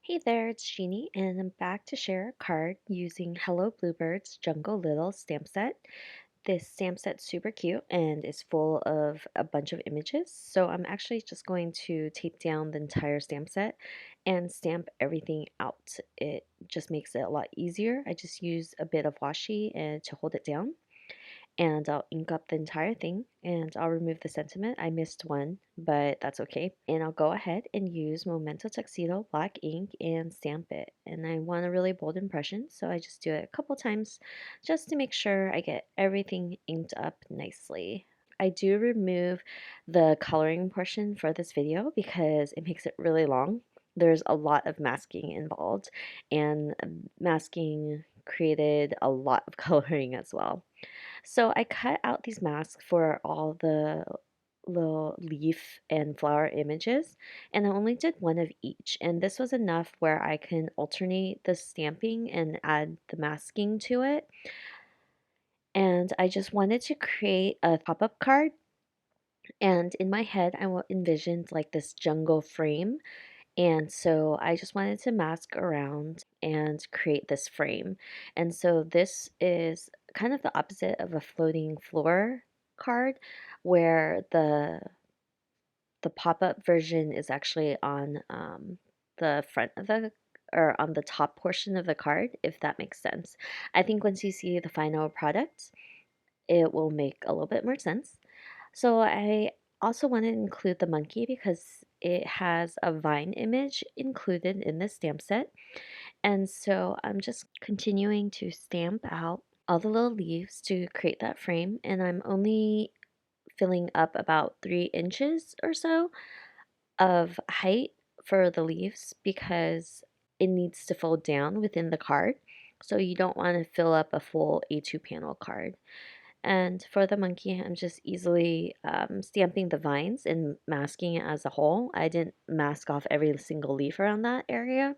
Hey there, it's Jeannie, and I'm back to share a card using Hello Bluebird's Jungle Little stamp set. This stamp set's super cute and is full of a bunch of images, so I'm actually just going to tape down the entire stamp set and stamp everything out. It just makes it a lot easier. I just use a bit of washi and to hold it down, and I'll ink up the entire thing and I'll remove the sentiment. I missed one, but that's okay. And I'll go ahead and use Memento Tuxedo black ink and stamp it. And I want a really bold impression, so I just do it a couple times just to make sure I get everything inked up nicely. I do remove the coloring portion for this video because it makes it really long. There's a lot of masking involved, and masking created a lot of coloring as well. So I cut out these masks for all the little leaf and flower images, and I only did one of each. And this was enough where I can alternate the stamping and add the masking to it. And I just wanted to create a pop-up card. And in my head, envisioned like this jungle frame. And so I just wanted to mask around and create this frame. And so this is kind of the opposite of a floating floor card where the pop-up version is actually on the front of the or on the top portion of the card, if that makes sense. I think once you see the final product, it will make a little bit more sense. So I also want to include the monkey because it has a vine image included in this stamp set. And so I'm just continuing to stamp out all the little leaves to create that frame. And I'm only filling up about 3 inches or so of height for the leaves because it needs to fold down within the card. So you don't want to fill up a full A2 panel card. And for the monkey, I'm just easily stamping the vines and masking it as a whole. I didn't mask off every single leaf around that area.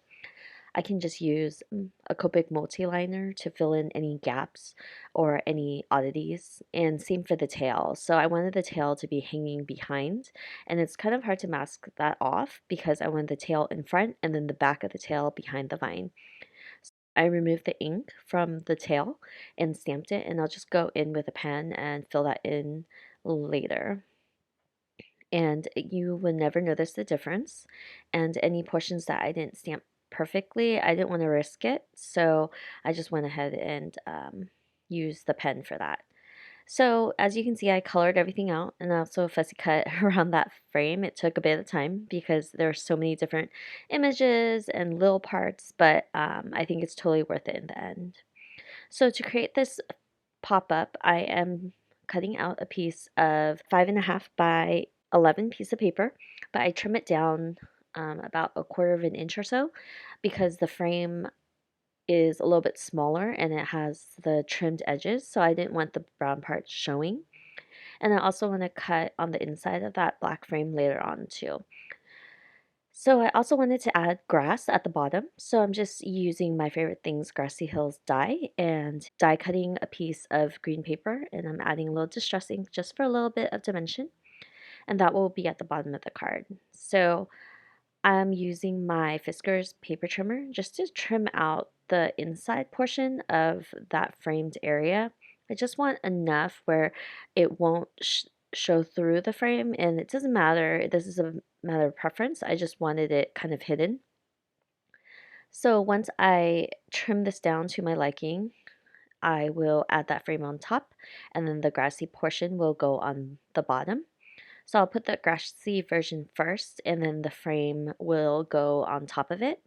I can just use a Copic multi-liner to fill in any gaps or any oddities. And same for the tail. So I wanted the tail to be hanging behind. And it's kind of hard to mask that off because I want the tail in front and then the back of the tail behind the vine. I removed the ink from the tail and stamped it, and I'll just go in with a pen and fill that in later. And you would never notice the difference. And any portions that I didn't stamp perfectly, I didn't want to risk it, so I just went ahead and used the pen for that. So as you can see, I colored everything out and also fussy cut around that frame. It took a bit of time because there are so many different images and little parts, but I think it's totally worth it in the end. So to create this pop-up, I am cutting out a piece of 5.5 by 11 piece of paper, but I trim it down about 1/4 of an inch or so because the frame is a little bit smaller and it has the trimmed edges, so I didn't want the brown part showing. And I also want to cut on the inside of that black frame later on too. So I also wanted to add grass at the bottom. So I'm just using my favorite things, Grassy Hills die, and die cutting a piece of green paper, and I'm adding a little distress ink just for a little bit of dimension. And that will be at the bottom of the card. So I'm using my Fiskars paper trimmer just to trim out the inside portion of that framed area. I just want enough where it won't show through the frame, and it doesn't matter. This is a matter of preference. I just wanted it kind of hidden. So once I trim this down to my liking, I will add that frame on top, and then the grassy portion will go on the bottom. So I'll put the grassy version first, and then the frame will go on top of it.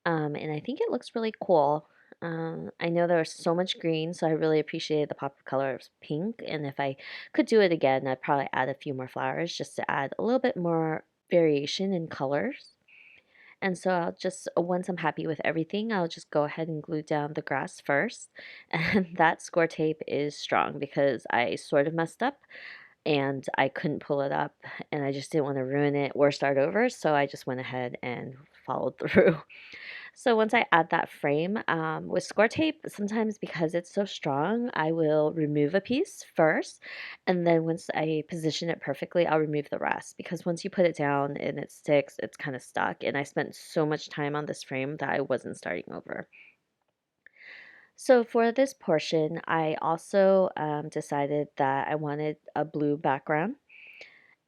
And I think it looks really cool. I know there was so much green, so I really appreciated the pop of color of pink. And if I could do it again, I'd probably add a few more flowers just to add a little bit more variation in colors. And so I'll just, once I'm happy with everything, I'll just go ahead and glue down the grass first. And that score tape is strong because I sort of messed up and I couldn't pull it up and I just didn't want to ruin it or start over. So I just went ahead and followed through. So once I add that frame, with score tape, sometimes because it's so strong, I will remove a piece first, and then once I position it perfectly, I'll remove the rest because once you put it down and it sticks, it's kind of stuck. And I spent so much time on this frame that I wasn't starting over. So for this portion, I also decided that I wanted a blue background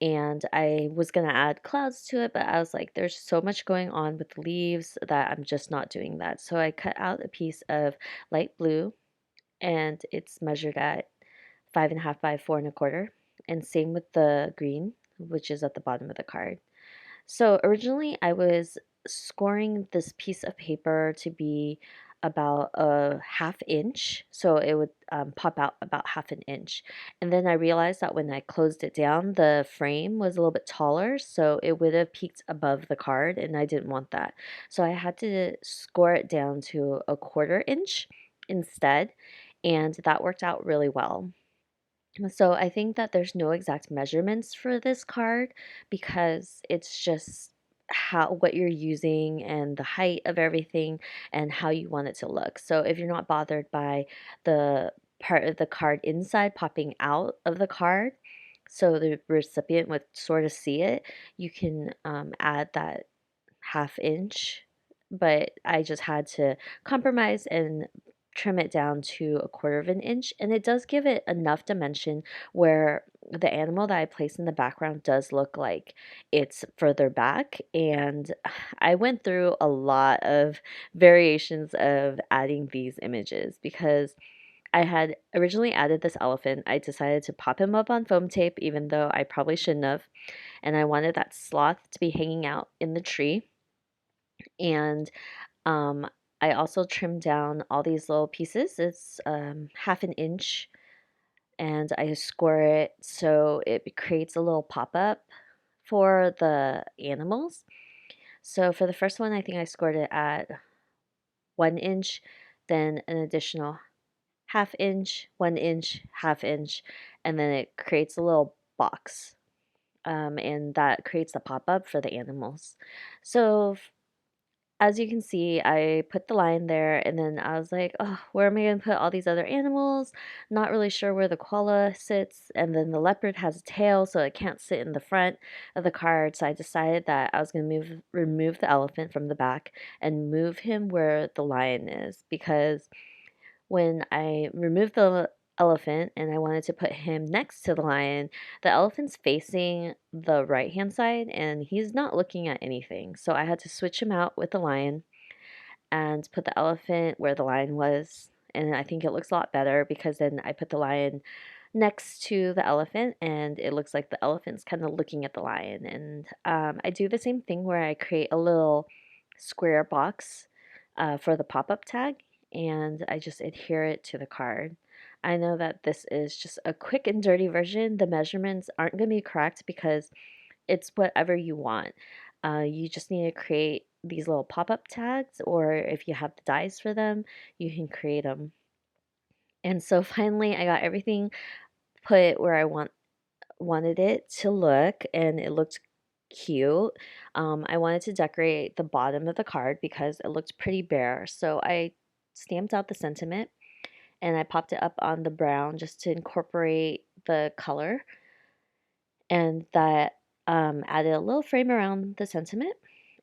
and I was gonna add clouds to it, but I was like, there's so much going on with the leaves that I'm just not doing that. So I cut out a piece of light blue and it's measured at 5.5 by 4.25. And same with the green, which is at the bottom of the card. So originally, I was scoring this piece of paper to be about a half inch, so it would pop out about half an inch. And then I realized that when I closed it down, the frame was a little bit taller, so it would have peaked above the card, and I didn't want that. So I had to score it down to a 1/4 inch instead, and that worked out really well. So I think that there's no exact measurements for this card because it's just how what you're using and the height of everything and how you want it to look. So if you're not bothered by the part of the card inside popping out of the card, so the recipient would sort of see it, you can add that half inch, but I just had to compromise and trim it down to a 1/4 of an inch. And it does give it enough dimension where the animal that I place in the background does look like it's further back. And I went through a lot of variations of adding these images because I had originally added this elephant. I decided to pop him up on foam tape, even though I probably shouldn't have. And I wanted that sloth to be hanging out in the tree. And um, I also trimmed down all these little pieces. It's half an inch, and I score it so it creates a little pop up for the animals. So for the first one, I think I scored it at 1 inch, then an additional half inch, 1 inch, half inch, and then it creates a little box. And that creates the pop up for the animals. So as you can see, I put the line there and then I was like, oh, where am I going to put all these other animals? Not really sure where the koala sits. And then the leopard has a tail, so it can't sit in the front of the card. So I decided that I was going to remove the elephant from the back and move him where the lion is because when I removed the elephant and I wanted to put him next to the lion, the elephant's facing the right hand side and he's not looking at anything. So I had to switch him out with the lion and put the elephant where the lion was. And I think it looks a lot better because then I put the lion next to the elephant and it looks like the elephant's kind of looking at the lion. And I do the same thing where I create a little square box for the pop-up tag and I just adhere it to the card. I know that this is just a quick and dirty version. The measurements aren't going to be correct because it's whatever you want. You just need to create these little pop-up tags, or if you have the dies for them, you can create them. And so finally, I got everything put where I wanted it to look, and it looked cute. I wanted to decorate the bottom of the card because it looked pretty bare, so I stamped out the sentiment and I popped it up on the brown just to incorporate the color and that added a little frame around the sentiment.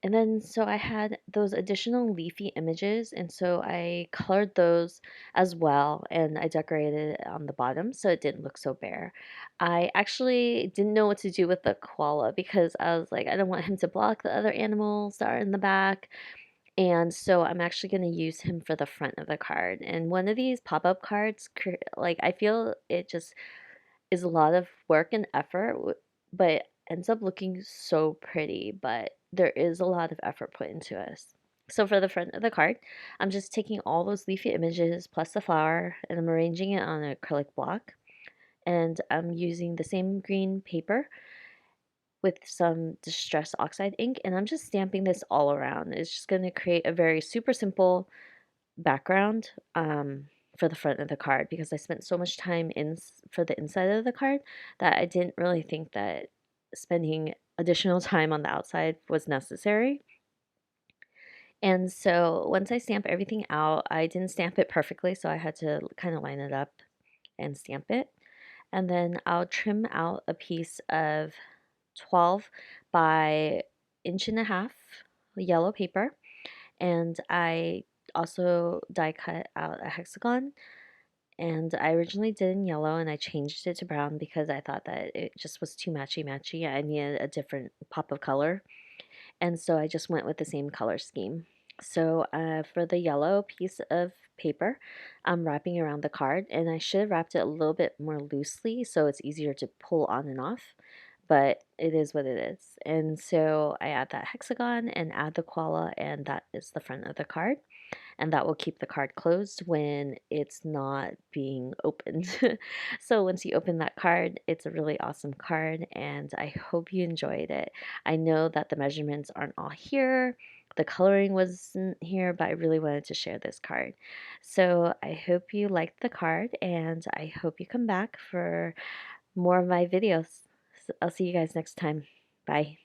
And then, so I had those additional leafy images, and so I colored those as well, and I decorated it on the bottom so it didn't look so bare. I actually didn't know what to do with the koala because I was like, I don't want him to block the other animals that are in the back. And so I'm actually going to use him for the front of the card. And one of these pop-up cards, like I feel it just is a lot of work and effort, but ends up looking so pretty. But there is a lot of effort put into us. So for the front of the card, I'm just taking all those leafy images plus the flower and I'm arranging it on an acrylic block. And I'm using the same green paper with some distress oxide ink and I'm just stamping this all around. It's just going to create a very super simple background for the front of the card because I spent so much time in for the inside of the card that I didn't really think that spending additional time on the outside was necessary. And so once I stamp everything out, I didn't stamp it perfectly, so I had to kind of line it up and stamp it. And then I'll trim out a piece of 12 by inch and a half yellow paper. And I also die cut out a hexagon. And I originally did in yellow and I changed it to brown because I thought that it just was too matchy matchy. I needed a different pop of color. And so I just went with the same color scheme. So for the yellow piece of paper, I'm wrapping around the card, and I should have wrapped it a little bit more loosely so it's easier to pull on and off, but it is what it is. And so I add that hexagon and add the koala, and that is the front of the card, and that will keep the card closed when it's not being opened. So once you open that card, it's a really awesome card, and I hope you enjoyed it. I know that the measurements aren't all here. The coloring wasn't here, but I really wanted to share this card. So I hope you liked the card, and I hope you come back for more of my videos. So I'll see you guys next time. Bye.